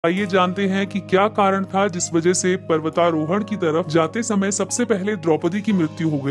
आइए जानते हैं कि क्या कारण था जिस वजह से पर्वतारोहण की तरफ जाते समय सबसे पहले द्रौपदी की मृत्यु हो गई।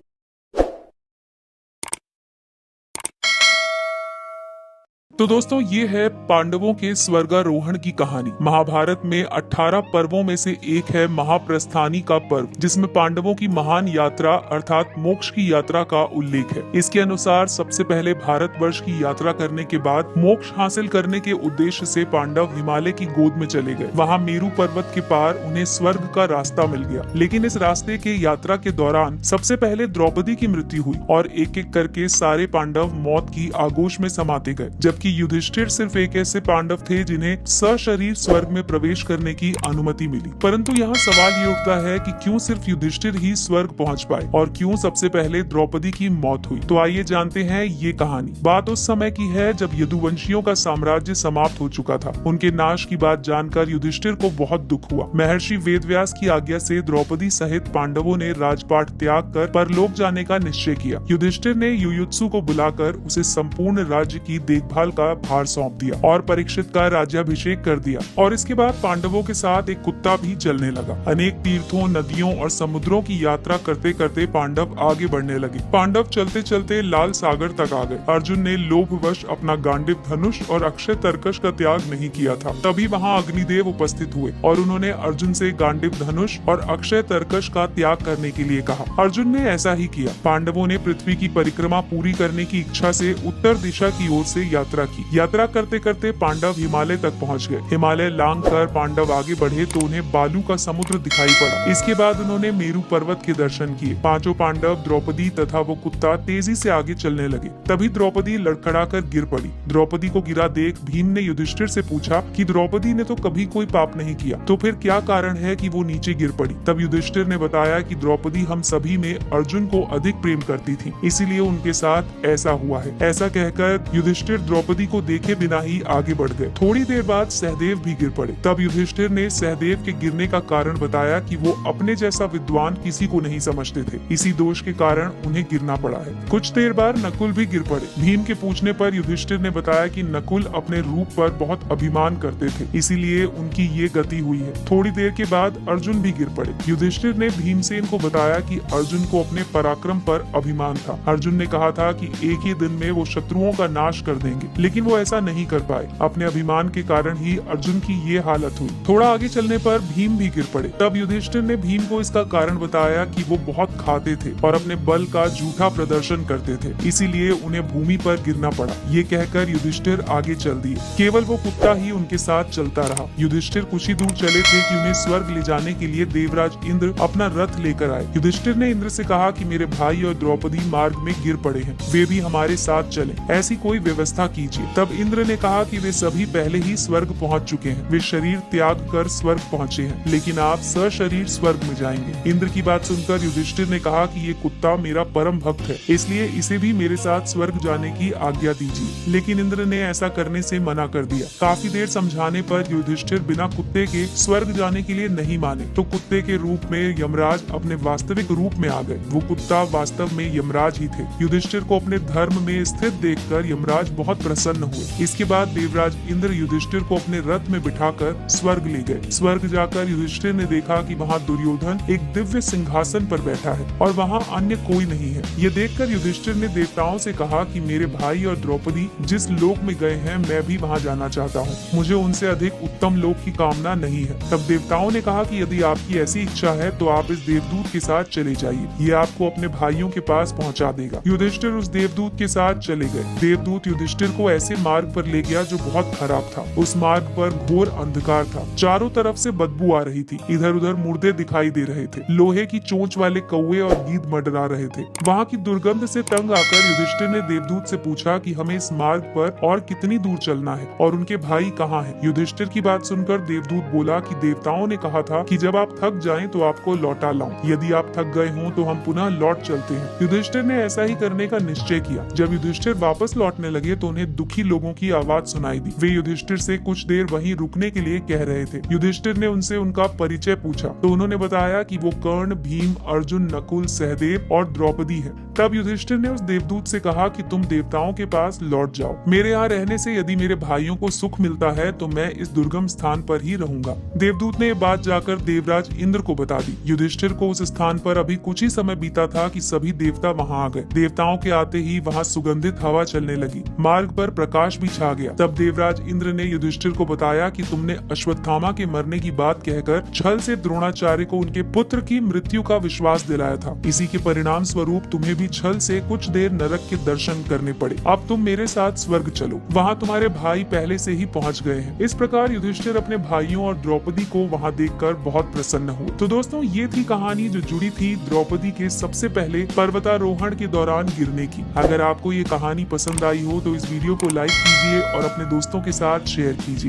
तो दोस्तों ये है पांडवों के स्वर्गारोहण की कहानी। महाभारत में 18 पर्वों में से एक है महाप्रस्थानी का पर्व, जिसमें पांडवों की महान यात्रा अर्थात मोक्ष की यात्रा का उल्लेख है। इसके अनुसार सबसे पहले भारतवर्ष की यात्रा करने के बाद मोक्ष हासिल करने के उद्देश्य से पांडव हिमालय की गोद में चले गए। वहाँ मेरू पर्वत के पार उन्हें स्वर्ग का रास्ता मिल गया, लेकिन इस रास्ते के यात्रा के दौरान सबसे पहले द्रौपदी की मृत्यु हुई और एक एक करके सारे पांडव मौत की आगोश में समाते गए, जबकि युधिष्ठिर सिर्फ एक ऐसे पांडव थे जिन्हें सशरीर स्वर्ग में प्रवेश करने की अनुमति मिली। परंतु यहाँ सवाल ये उठता है कि क्यों सिर्फ युधिष्ठिर ही स्वर्ग पहुंच पाए और क्यों सबसे पहले द्रौपदी की मौत हुई। तो आइए जानते हैं ये कहानी। बात उस समय की है जब यदुवंशियों का साम्राज्य समाप्त हो चुका था। उनके नाश की बात जानकर युधिष्ठिर को बहुत दुख हुआ। महर्षि वेदव्यास की आज्ञा से द्रौपदी सहित पांडवों ने राजपाट त्याग कर परलोक जाने का निश्चय किया। युधिष्ठिर ने युयुत्सु को बुलाकर उसे संपूर्ण राज्य की देखभाल का भार सौंप दिया और परीक्षित का राज्याभिषेक कर दिया। और इसके बाद पांडवों के साथ एक कुत्ता भी चलने लगा। अनेक तीर्थों, नदियों और समुद्रों की यात्रा करते करते पांडव आगे बढ़ने लगे। पांडव चलते चलते लाल सागर तक आ गए। अर्जुन ने लोभवश अपना गांडीव धनुष और अक्षय तर्कश का त्याग नहीं किया था। तभी वहाँ अग्निदेव उपस्थित हुए और उन्होंने अर्जुन से गांडीव धनुष और अक्षय तर्कश का त्याग करने के लिए कहा। अर्जुन ने ऐसा ही किया। पांडवों ने पृथ्वी की परिक्रमा पूरी करने की इच्छा से उत्तर दिशा की ओर से यात्रा की। यात्रा करते करते पांडव हिमालय तक पहुंच गए। हिमालय लांग कर पांडव आगे बढ़े तो उन्हें बालू का समुद्र दिखाई पड़ा। इसके बाद उन्होंने मेरू पर्वत के दर्शन किए। पांचों पांडव, द्रौपदी तथा वो कुत्ता तेजी से आगे चलने लगे। तभी द्रौपदी लड़खड़ाकर गिर पड़ी। द्रौपदी को गिरा देख भीम ने युधिष्ठिर से पूछा कि द्रौपदी ने तो कभी कोई पाप नहीं किया, तो फिर क्या कारण है कि वो नीचे गिर पड़ी। तब युधिष्ठिर ने बताया कि द्रौपदी हम सभी में अर्जुन को अधिक प्रेम करती थी, इसीलिए उनके साथ ऐसा हुआ है। ऐसा कहकर युधिष्ठिर द्रौपदी को देखे बिना ही आगे बढ़ गए। थोड़ी देर बाद सहदेव भी गिर पड़े। तब युधिष्ठिर ने सहदेव के गिरने का कारण बताया कि वो अपने जैसा विद्वान किसी को नहीं समझते थे, इसी दोष के कारण उन्हें गिरना पड़ा है। कुछ देर बाद नकुल भी गिर पड़े। भीम के पूछने पर युधिष्ठिर ने बताया कि नकुल अपने रूप पर बहुत अभिमान करते थे, इसीलिए उनकी ये गति हुई है। थोड़ी देर के बाद अर्जुन भी गिर पड़े। युधिष्ठिर ने भीमसेन को बताया कि अर्जुन को अपने पराक्रम पर अभिमान था। अर्जुन ने कहा था कि एक ही दिन में वो शत्रुओं का नाश कर देंगे, लेकिन वो ऐसा नहीं कर पाए। अपने अभिमान के कारण ही अर्जुन की ये हालत हुई। थोड़ा आगे चलने पर भीम भी गिर पड़े। तब युधिष्ठिर ने भीम को इसका कारण बताया कि वो बहुत खाते थे और अपने बल का झूठा प्रदर्शन करते थे, इसीलिए उन्हें भूमि पर गिरना पड़ा। ये कहकर युधिष्ठिर आगे चल दिए। केवल वो कुत्ता ही उनके साथ चलता रहा। युधिष्ठिर कुछ ही दूर चले थे कि उन्हें स्वर्ग ले जाने के लिए देवराज इंद्र अपना रथ लेकर आए। युधिष्ठिर ने इंद्र से कहा कि मेरे भाई और द्रौपदी मार्ग में गिर पड़े हैं, वे भी हमारे साथ चलें, ऐसी कोई व्यवस्था कीजिए। तब इंद्र ने कहा कि वे सभी पहले ही स्वर्ग पहुंच चुके हैं, वे शरीर त्याग कर स्वर्ग पहुंचे हैं, लेकिन आप सशरीर स्वर्ग में जाएंगे। इंद्र की बात सुनकर युधिष्ठिर ने कहा कि ये कुत्ता मेरा परम भक्त है, इसलिए इसे भी मेरे साथ स्वर्ग जाने की आज्ञा दीजिए। लेकिन इंद्र ने ऐसा करने से मना कर दिया। काफी देर समझाने पर युधिष्ठिर बिना कुत्ते के स्वर्ग जाने के लिए नहीं माने, तो कुत्ते के रूप में यमराज अपने वास्तविक रूप में आ गए। वो कुत्ता वास्तव में यमराज ही थे। युधिष्ठिर को अपने धर्म में स्थित देखकर यमराज बहुत प्रसन्न हुए। इसके बाद देवराज इंद्र युधिष्ठिर को अपने रथ में बिठाकर स्वर्ग ले गए। स्वर्ग जाकर युधिष्ठिर ने देखा कि वहाँ दुर्योधन एक दिव्य सिंहासन पर बैठा है और वहाँ अन्य कोई नहीं है। ये देखकर युधिष्ठिर ने देवताओं से कहा कि मेरे भाई और द्रौपदी जिस लोक में गए हैं, मैं भी वहाँ जाना चाहता हूँ। मुझे उनसे अधिक उत्तम लोक की कामना नहीं है। तब देवताओं ने कहा कि यदि आपकी ऐसी इच्छा है तो आप इस देवदूत के साथ चले जाइए, ये आपको अपने भाइयों के पास पहुँचा देगा। युधिष्ठिर उस देवदूत के साथ चले गए। देवदूत युधिष्ठिर को ऐसे मार्ग पर ले गया जो बहुत खराब था। उस मार्ग पर घोर अंधकार था। चारों तरफ से बदबू आ रही थी। इधर उधर मुर्दे दिखाई दे रहे थे। लोहे की चोंच वाले कौवे और गीद मंडरा रहे थे। वहाँ की दुर्गंध से तंग आकर युधिष्ठिर ने देवदूत से पूछा कि हमें इस मार्ग पर और कितनी दूर चलना है और उनके भाई कहाँ हैं? युधिष्ठिर की बात सुनकर देवदूत बोला कि देवताओं ने कहा था कि जब आप थक जाएं तो आपको लौटा लाऊं। यदि आप थक गए हों तो हम पुनः लौट चलते हैं। युधिष्ठिर ने ऐसा ही करने का निश्चय किया। जब युधिष्ठिर वापस लौटने लगे तो उन्हें दुखी लोगों की आवाज सुनाई दी। वे युधिष्ठिर से कुछ देर वहीं रुकने के लिए कह रहे थे। युधिष्ठिर ने उनसे उनका परिचय पूछा तो उन्होंने बताया कि वो कर्ण, भीम, अर्जुन, नकुल, सहदेव और द्रौपदी है। तब युधिष्ठिर ने उस देवदूत से कहा कि तुम देवताओं के पास लौट जाओ। मेरे यहाँ रहने से यदि मेरे भाइयों को सुख मिलता है तो मैं इस दुर्गम स्थान पर ही रहूंगा। देवदूत ने ये बात जाकर देवराज इंद्र को बता दी। युधिष्ठिर को उस स्थान पर अभी कुछ ही समय बीता था कि सभी देवता वहां आ गए। देवताओं के आते ही वहां सुगंधित हवा चलने लगी, मार्ग पर प्रकाश भी छा गया। तब देवराज इंद्र ने युधिष्ठिर को बताया कि तुमने अश्वत्थामा के मरने की बात कहकर छल से द्रोणाचार्य को उनके पुत्र की मृत्यु का विश्वास दिलाया था। इसी के परिणाम स्वरूप तुम्हें भी छल से कुछ देर नरक के दर्शन करने पड़े। अब तुम मेरे साथ स्वर्ग चलो, वहाँ तुम्हारे भाई पहले से ही पहुँच गए हैं। इस प्रकार युधिष्ठिर अपने भाइयों और द्रौपदी को वहाँ देखकर बहुत प्रसन्न हुए। तो दोस्तों, ये थी कहानी जो जुड़ी थी द्रौपदी के सबसे पहले पर्वतारोहण के दौरान गिरने की। अगर आपको ये कहानी पसंद आई हो तो इस वीडियो को लाइक कीजिए और अपने दोस्तों के साथ शेयर कीजिए।